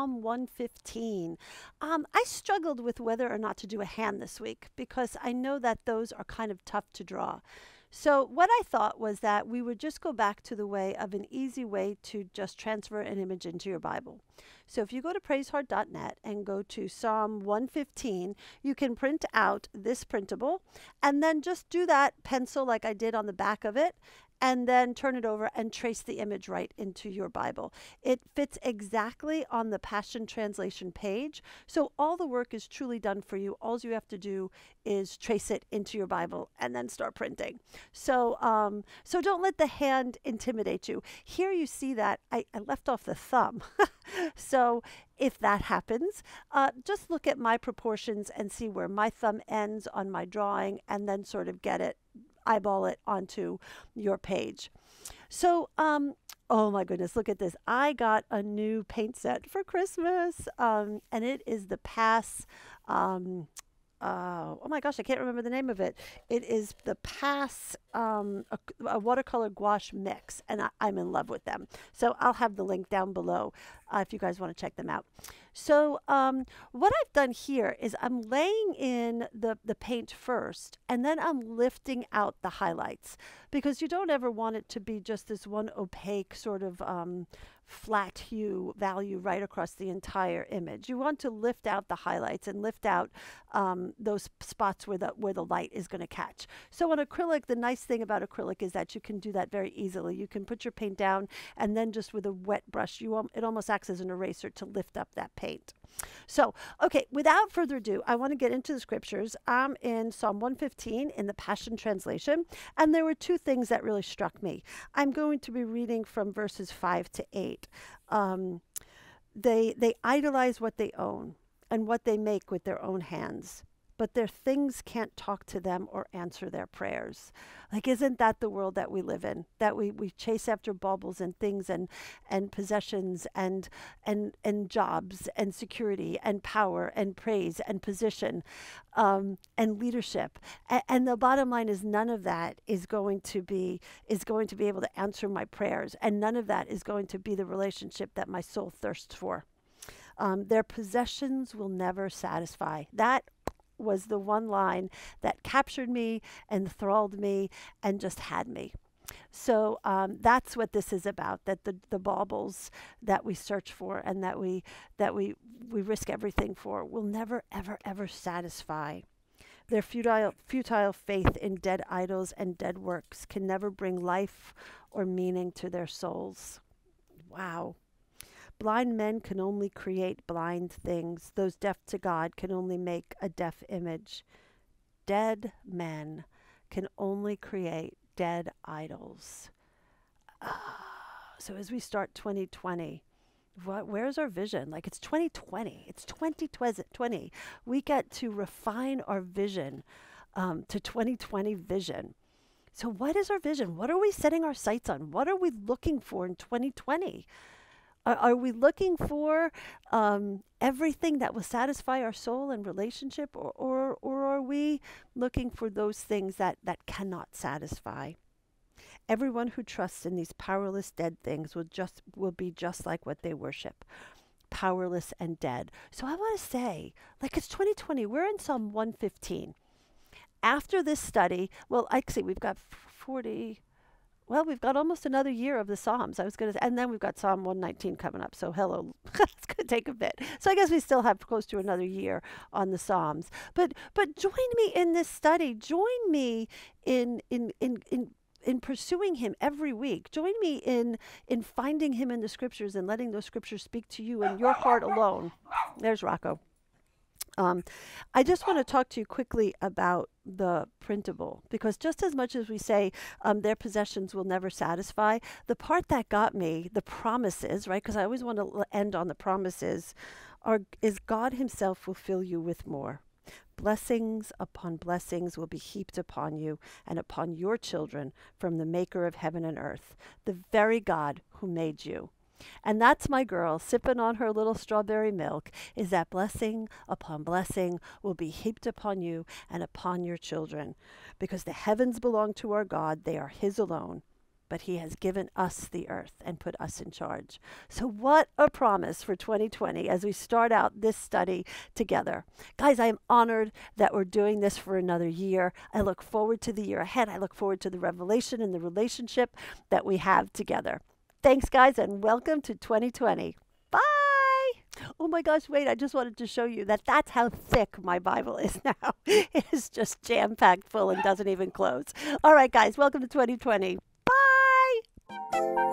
Psalm 115. I struggled with whether or not to do a hand this week because I know that those are kind of tough to draw. So, what I thought was that we would just go back to the way of an easy way to just transfer an image into your Bible. So, if you go to praiseheart.net and go to Psalm 115, you can print out this printable and then just do that pencil like I did on the back of it and then turn it over and trace the image right into your Bible. It fits exactly on the Passion Translation page. So all the work is truly done for you. All you have to do is trace it into your Bible and then start printing. So don't let the hand intimidate you. Here you see that I left off the thumb. So if that happens, just look at my proportions and see where my thumb ends on my drawing and then sort of eyeball it onto your page. So, oh my goodness, look at this. I got a new paint set for Christmas, and it is the oh my gosh, I can't remember the name of it. It is the a watercolor gouache mix, and I'm in love with them. So I'll have the link down below if you guys want to check them out. So what I've done here is I'm laying in the paint first, and then I'm lifting out the highlights because you don't ever want it to be just this one opaque sort of flat hue value right across the entire image. You want to lift out the highlights and lift out those spots where the light is going to catch. So on acrylic, the nice thing about acrylic is that you can do that very easily. You can put your paint down and then just with a wet brush, it almost acts as an eraser to lift up that paint. So, okay, without further ado, I want to get into the scriptures. I'm in Psalm 115 in the Passion Translation, and there were two things that really struck me. I'm going to be reading from verses 5 to 8. They idolize what they own and what they make with their own hands, but their things can't talk to them or answer their prayers. Like, isn't that the world that we live in? That we chase after baubles and things and possessions and jobs and security and power and praise and position and leadership. And the bottom line is none of that is going to be able to answer my prayers, and none of that is going to be the relationship that my soul thirsts for. Their possessions will never satisfy. That was the one line that captured me, enthralled me, and just had me. So that's what this is about, that the baubles that we search for and that we risk everything for will never, ever, ever satisfy. Their futile faith in dead idols and dead works can never bring life or meaning to their souls. Wow. Blind men can only create blind things. Those deaf to God can only make a deaf image. Dead men can only create dead idols. So as we start 2020, where's our vision? Like, it's 2020. It's 2020. We get to refine our vision to 2020 vision. So what is our vision? What are we setting our sights on? What are we looking for in 2020? Are we looking for everything that will satisfy our soul and relationship, or are we looking for those things that cannot satisfy? Everyone who trusts in these powerless dead things will be just like what they worship, powerless and dead. So I want to say, like, it's 2020. We're in Psalm 115. After this study, well, actually, we've got 40. Well, we've got almost another year of the Psalms. And then we've got Psalm 119 coming up. So hello, it's going to take a bit. So I guess we still have close to another year on the Psalms. But join me in this study. Join me in pursuing Him every week. Join me in finding Him in the Scriptures and letting those Scriptures speak to you in your heart alone. There's Rocco. I just want to talk to you quickly about the printable, because just as much as we say their possessions will never satisfy, the part that got me, the promises, right? Because I always want to end on the promises, is God Himself will fill you with more. Blessings upon blessings will be heaped upon you and upon your children from the Maker of heaven and earth, the very God who made you. And that's my girl sipping on her little strawberry milk, is that blessing upon blessing will be heaped upon you and upon your children. Because the heavens belong to our God, they are His alone. but he has given us the earth and put us in charge. So what a promise for 2020 as we start out this study together. Guys, I am honored that we're doing this for another year. I look forward to the year ahead. I look forward to the revelation and the relationship that we have together. Thanks, guys, and welcome to 2020. Bye. Oh my gosh, wait, I just wanted to show you that that's how thick my Bible is now. It is just jam-packed full and doesn't even close. All right, guys, welcome to 2020. Bye.